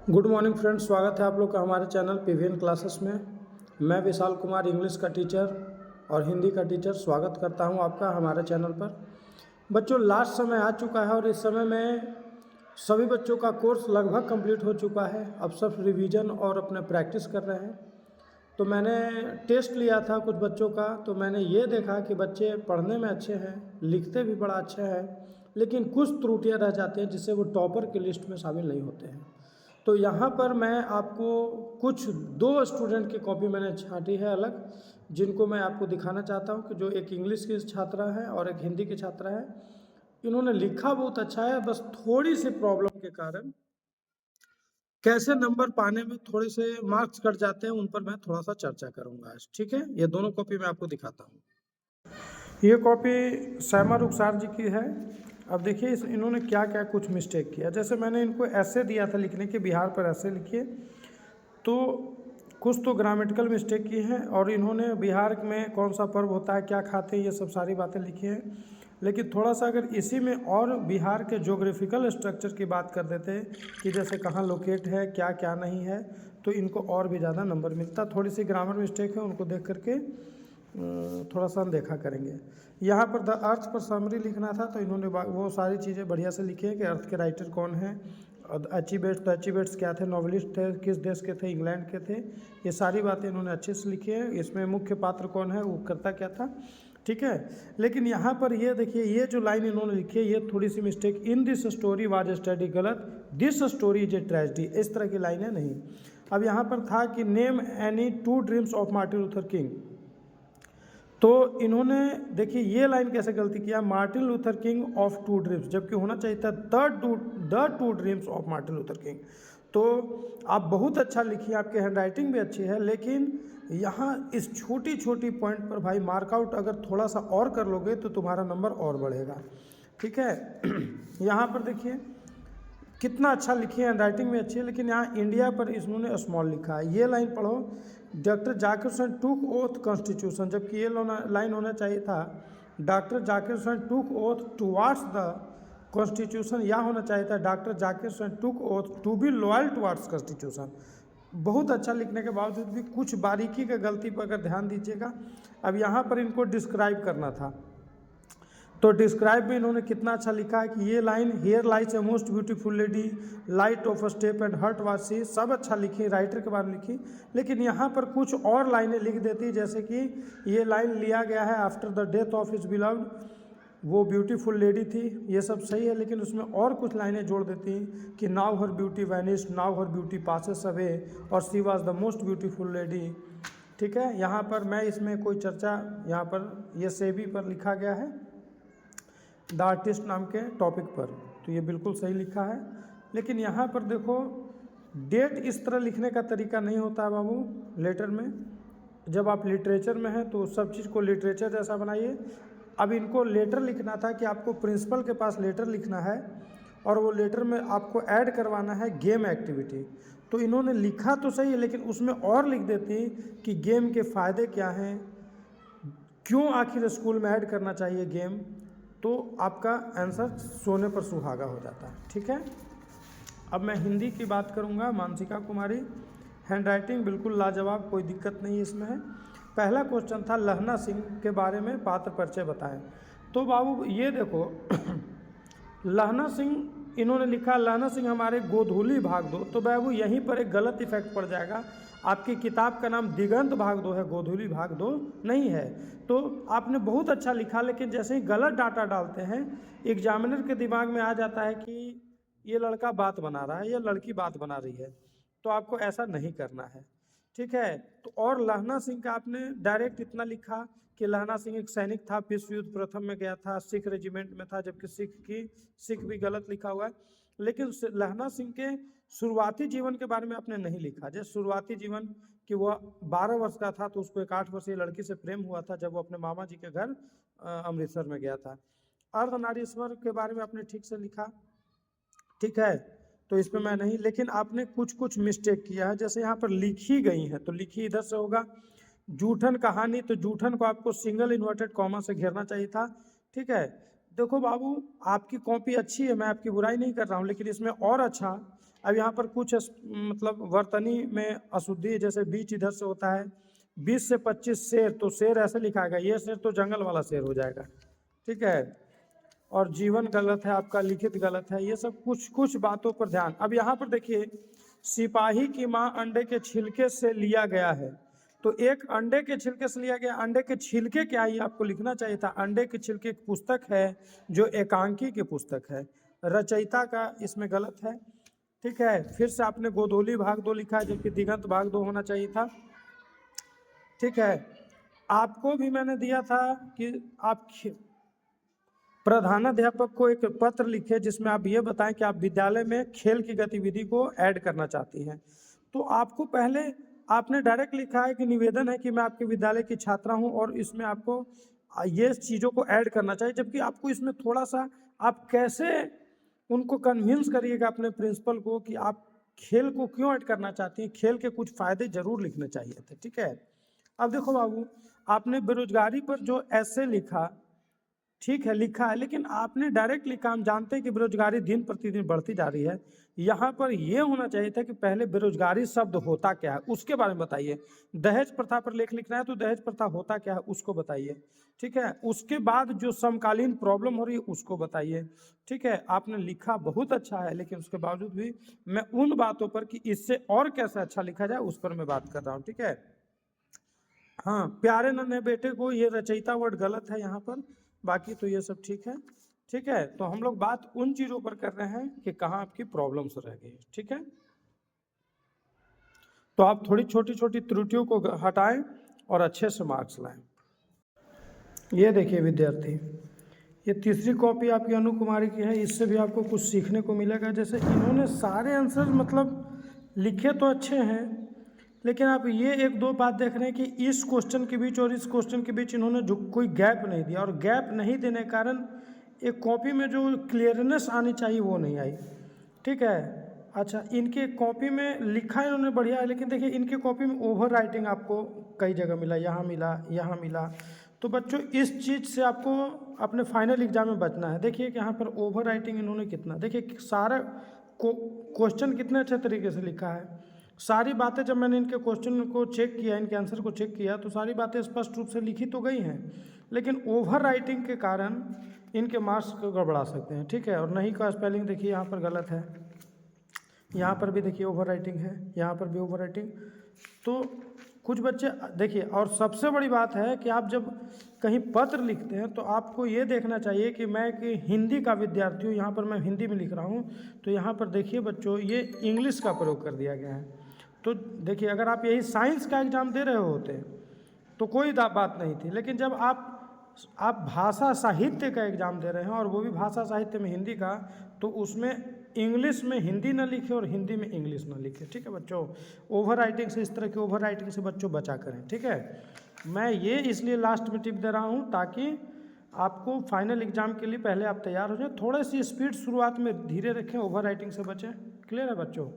Good morning friends, स्वागत है आप लोग का हमारे चैनल पीवीएन क्लासेस में। मैं विशाल कुमार, इंग्लिश का टीचर और हिंदी का टीचर, स्वागत करता हूं आपका हमारे चैनल पर। बच्चों, लास्ट समय आ चुका है और इस समय में सभी बच्चों का कोर्स लगभग कंप्लीट हो चुका है। अब सब रिवीजन और अपने प्रैक्टिस कर रहे हैं। तो मैंने टेस्ट लिया था कुछ बच्चों का, तो मैंने ये देखा कि बच्चे पढ़ने में अच्छे हैं, लिखते भी बड़ा अच्छे हैं, लेकिन कुछ त्रुटियां रह जाती हैं जिससे वो टॉपर की लिस्ट में शामिल नहीं होते हैं। तो यहाँ पर मैं आपको कुछ दो स्टूडेंट की कॉपी मैंने छांटी है अलग, जिनको मैं आपको दिखाना चाहता हूँ कि जो एक इंग्लिश की छात्रा है और एक हिंदी की छात्रा है। इन्होंने लिखा बहुत अच्छा है, बस थोड़ी सी प्रॉब्लम के कारण कैसे नंबर पाने में थोड़े से मार्क्स कट जाते हैं, उन पर मैं थोड़ा सा चर्चा करूंगा आज। ठीक है, ये दोनों कॉपी मैं आपको दिखाता हूँ। ये कॉपी सैमा रुखसार जी की है। अब देखिए इन्होंने क्या क्या कुछ मिस्टेक किया। जैसे मैंने इनको ऐसे दिया था लिखने के, बिहार पर ऐसे लिखिए, तो कुछ तो ग्रामेटिकल मिस्टेक की है और इन्होंने बिहार में कौन सा पर्व होता है, क्या खाते हैं, ये सब सारी बातें लिखी हैं। लेकिन थोड़ा सा अगर इसी में और बिहार के ज्योग्राफिकल स्ट्रक्चर की बात कर देते कि जैसे कहाँ लोकेट है, क्या क्या नहीं है, तो इनको और भी ज़्यादा नंबर मिलता। थोड़ी सी ग्रामर मिस्टेक है, उनको देख करके थोड़ा सा हम देखा करेंगे। यहाँ पर द अर्थ पर समरी लिखना था, तो इन्होंने वो सारी चीज़ें बढ़िया से लिखी है कि अर्थ के राइटर कौन है, अचीवेट्स क्या थे, नॉवलिस्ट थे, किस देश के थे, इंग्लैंड के थे, ये सारी बातें इन्होंने अच्छे से लिखी है। इसमें मुख्य पात्र कौन है, वो करता क्या था, ठीक है। लेकिन यहाँ पर ये देखिए, ये जो लाइन इन्होंने लिखी है ये थोड़ी सी mistake, in this story was study, गलत, this story is a tragedy, इस तरह की लाइनें नहीं। अब यहाँ पर था कि name any two dreams of Martin Luther King, तो इन्होंने देखिए ये लाइन कैसे गलती किया, Martin Luther King of two dreams, जबकि होना चाहिए था the two dreams of Martin Luther King. तो आप बहुत अच्छा लिखिए, आपकी हैंडराइटिंग भी अच्छी है, लेकिन यहाँ इस छोटी छोटी पॉइंट पर भाई मार्कआउट अगर थोड़ा सा और कर लोगे तो तुम्हारा नंबर और बढ़ेगा। ठीक है। यहाँ पर देखिए कितना अच्छा लिखी है, हैंडराइटिंग भी अच्छी है, लेकिन यहाँ इंडिया पर इन्होंने स्मॉल लिखा है। ये लाइन पढ़ो, doctor Zakir Hussain took oath constitution, जबकि ये लाइन होना चाहिए था doctor Zakir Hussain took oath towards the constitution, या होना चाहिए था doctor Zakir Hussain took oath to be loyal towards constitution. बहुत अच्छा लिखने के बावजूद भी कुछ बारीकी का गलती पर अगर ध्यान दीजिएगा। अब यहाँ पर इनको डिस्क्राइब करना था, तो डिस्क्राइब में इन्होंने कितना अच्छा लिखा है कि ये line, here lies a most beautiful lady, light of a step and heart was she, सब अच्छा लिखी, राइटर के बारे में लिखी। लेकिन यहाँ पर कुछ और लाइनें लिख देती, जैसे कि ये लाइन लिया गया है after the death of his beloved, वो ब्यूटीफुल लेडी थी, ये सब सही है, लेकिन उसमें और कुछ लाइनें जोड़ देती कि now her beauty vanished, now her beauty passes away, और she was the most beautiful lady. ठीक है, यहाँ पर मैं इसमें कोई चर्चा, यहाँ पर ये सेबी पर लिखा गया है द आर्टिस्ट नाम के टॉपिक पर, तो ये बिल्कुल सही लिखा है। लेकिन यहाँ पर देखो, डेट इस तरह लिखने का तरीका नहीं होता है बाबू लेटर में। जब आप लिटरेचर में हैं तो सब चीज़ को लिटरेचर जैसा बनाइए। अब इनको लेटर लिखना था कि आपको प्रिंसिपल के पास लेटर लिखना है और वो लेटर में आपको ऐड करवाना है गेम एक्टिविटी। तो इन्होंने लिखा तो सही है, लेकिन उसमें और लिख देती कि गेम के फ़ायदे क्या हैं, क्यों आखिर स्कूल में ऐड करना चाहिए गेम, तो आपका आंसर सोने पर सुहागा हो जाता है। ठीक है। अब मैं हिंदी की बात करूंगा। मानसिका कुमारी, हैंडराइटिंग बिल्कुल लाजवाब, कोई दिक्कत नहीं इसमें है। पहला क्वेश्चन था लहना सिंह के बारे में पात्र परिचय बताएं। तो बाबू ये देखो लहना सिंह इन्होंने लिखा, लहना सिंह हमारे गोधूली भाग दो, तो बाबू यहीं पर एक गलत इफेक्ट पड़ जाएगा। आपकी किताब का नाम दिगंत भाग दो है, गोधूली भाग दो नहीं है। तो आपने बहुत अच्छा लिखा, लेकिन जैसे ही गलत डाटा डालते हैं एग्जामिनर के दिमाग में आ जाता है कि ये लड़का बात बना रहा है या लड़की बात बना रही है, तो आपको ऐसा नहीं करना है। ठीक है। तो और लहना सिंह का आपने डायरेक्ट इतना लिखा कि लहना सिंह एक सैनिक था, विश्व युद्ध प्रथम में गया था, सिख रेजिमेंट में था, जबकि सिख भी गलत लिखा हुआ है। लेकिन लहना सिंह के शुरुआती जीवन के बारे में आपने नहीं लिखा। जैसे शुरुआती जीवन कि वह 12 वर्ष का था तो उसको एक 8 वर्षीय लड़की से प्रेम हुआ था जब वो अपने मामा जी के घर अमृतसर में गया था। अर्धनारीश्वर के बारे में आपने ठीक से लिखा, ठीक है, तो इस पर मैं नहीं, लेकिन आपने कुछ कुछ मिस्टेक किया है। जैसे यहाँ पर लिखी गई है तो लिखी इधर से होगा। जूठन कहानी, तो जूठन को आपको सिंगल इन्वर्टेड कॉमा से घेरना चाहिए था। ठीक है। देखो बाबू, आपकी कॉपी अच्छी है, मैं आपकी बुराई नहीं कर रहा हूँ, लेकिन इसमें और अच्छा अब यहाँ पर कुछ मतलब वर्तनी में अशुद्धि, जैसे बीच इधर से होता है 20 से 25 शेर, तो शेर ऐसे लिखा है, ये शेर तो जंगल वाला शेर हो जाएगा, ठीक है। और जीवन गलत है आपका, लिखित गलत है, ये सब कुछ कुछ बातों पर ध्यान। अब यहाँ पर देखिए, सिपाही की माँ अंडे के छिलके से लिया गया है, तो एक अंडे के छिलके से लिया गया, अंडे के छिलके क्या, ये आपको लिखना चाहिए था। अंडे के छिलके एक पुस्तक है जो एकांकी की पुस्तक है, रचयिता का इसमें गलत है, ठीक है। फिर से आपने गोधूली भाग 2 लिखा है, जबकि दिगंत भाग 2 होना चाहिए था, ठीक है। आपको भी मैंने दिया था कि आप प्रधानाध्यापक को एक पत्र लिखे जिसमें आप ये बताएं कि आप विद्यालय में खेल की गतिविधि को ऐड करना चाहती हैं। तो आपको पहले आपने डायरेक्ट लिखा है कि निवेदन है कि मैं आपके विद्यालय की छात्रा हूं और इसमें आपको ये चीज़ों को ऐड करना चाहिए, जबकि आपको इसमें थोड़ा सा आप कैसे उनको कन्विंस करिएगा अपने प्रिंसिपल को कि आप खेल को क्यों ऐड करना चाहती हैं, खेल के कुछ फ़ायदे जरूर लिखने चाहिए थे, ठीक है। अब देखो बाबू, आपने बेरोजगारी पर जो ऐसे लिखा, ठीक है लिखा है, लेकिन आपने डायरेक्ट लिखा, हम जानते हैं कि बेरोजगारी दिन प्रतिदिन बढ़ती जा रही है। यहाँ पर यह होना चाहिए था कि पहले बेरोजगारी शब्द होता क्या है उसके बारे में बताइए। दहेज प्रथा पर लेख लिखना है तो दहेज प्रथा होता क्या है उसको बताइए, ठीक है। उसके बाद जो समकालीन प्रॉब्लम हो रही है उसको बताइए, ठीक है। आपने लिखा बहुत अच्छा है, लेकिन उसके बावजूद भी मैं उन बातों पर कि इससे और कैसे अच्छा लिखा जाए उस पर मैं बात कर रहा हूँ, ठीक है। हाँ, प्यारे नन्हे बेटे को, ये रचयिता वर्ड गलत है यहाँ पर, बाकी तो ये सब ठीक है, ठीक है। तो हम लोग बात उन चीज़ों पर कर रहे हैं कि कहाँ आपकी प्रॉब्लम्स रह गई, ठीक है। तो आप थोड़ी छोटी छोटी त्रुटियों को हटाएं और अच्छे से मार्क्स लाएं। ये देखिए विद्यार्थी, ये तीसरी कॉपी आपकी अनु कुमारी की है, इससे भी आपको कुछ सीखने को मिलेगा। जैसे इन्होंने सारे आंसर मतलब लिखे तो अच्छे हैं, लेकिन आप ये एक दो बात देख रहे हैं कि इस क्वेश्चन के बीच और इस क्वेश्चन के बीच इन्होंने जो कोई गैप नहीं दिया, और गैप नहीं देने के कारण एक कॉपी में जो क्लियरनेस आनी चाहिए वो नहीं आई, ठीक है। अच्छा, इनके कॉपी में लिखा इन्होंने बढ़िया है, लेकिन देखिए इनके कॉपी में ओवर राइटिंग आपको कई जगह मिला, यहाँ मिला, यहाँ मिला। तो बच्चों इस चीज़ से आपको अपने फाइनल एग्जाम में बचना है। देखिए कि यहाँ पर ओवर राइटिंग इन्होंने कितना, देखिए सारा क्वेश्चन कितने अच्छे तरीके से लिखा है, सारी बातें जब मैंने इनके क्वेश्चन को चेक किया, इनके आंसर को चेक किया, तो सारी बातें स्पष्ट रूप से लिखी तो गई हैं, लेकिन ओवर राइटिंग के कारण इनके मार्क्स को गड़बड़ा सकते हैं, ठीक है। और नहीं का स्पेलिंग देखिए यहाँ पर गलत है, यहाँ पर भी देखिए ओवर राइटिंग है, यहाँ पर भी ओवर राइटिंग। तो कुछ बच्चे देखिए, और सबसे बड़ी बात है कि आप जब कहीं पत्र लिखते हैं तो आपको ये देखना चाहिए कि मैं कि हिंदी का विद्यार्थी हूँ, यहाँ पर मैं हिंदी में लिख रहा हूँ, तो यहाँ पर देखिए बच्चों ये इंग्लिश का प्रयोग कर दिया गया है। तो देखिए अगर आप यही साइंस का एग्ज़ाम दे रहे होते तो कोई बात नहीं थी, लेकिन जब आप भाषा साहित्य का एग्ज़ाम दे रहे हैं और वो भी भाषा साहित्य में हिंदी का, तो उसमें इंग्लिश में हिंदी ना लिखे और हिंदी में इंग्लिश ना लिखे, ठीक है बच्चों। ओवर राइटिंग से, इस तरह की ओवर राइटिंग से बच्चों बचा करें, ठीक है। मैं ये इसलिए लास्ट में टिप दे रहा हूँ ताकि आपको फाइनल एग्जाम के लिए पहले आप तैयार हो जाए। थोड़ी सी स्पीड शुरुआत में धीरे रखें, ओवर राइटिंग से बचें। क्लियर है बच्चों?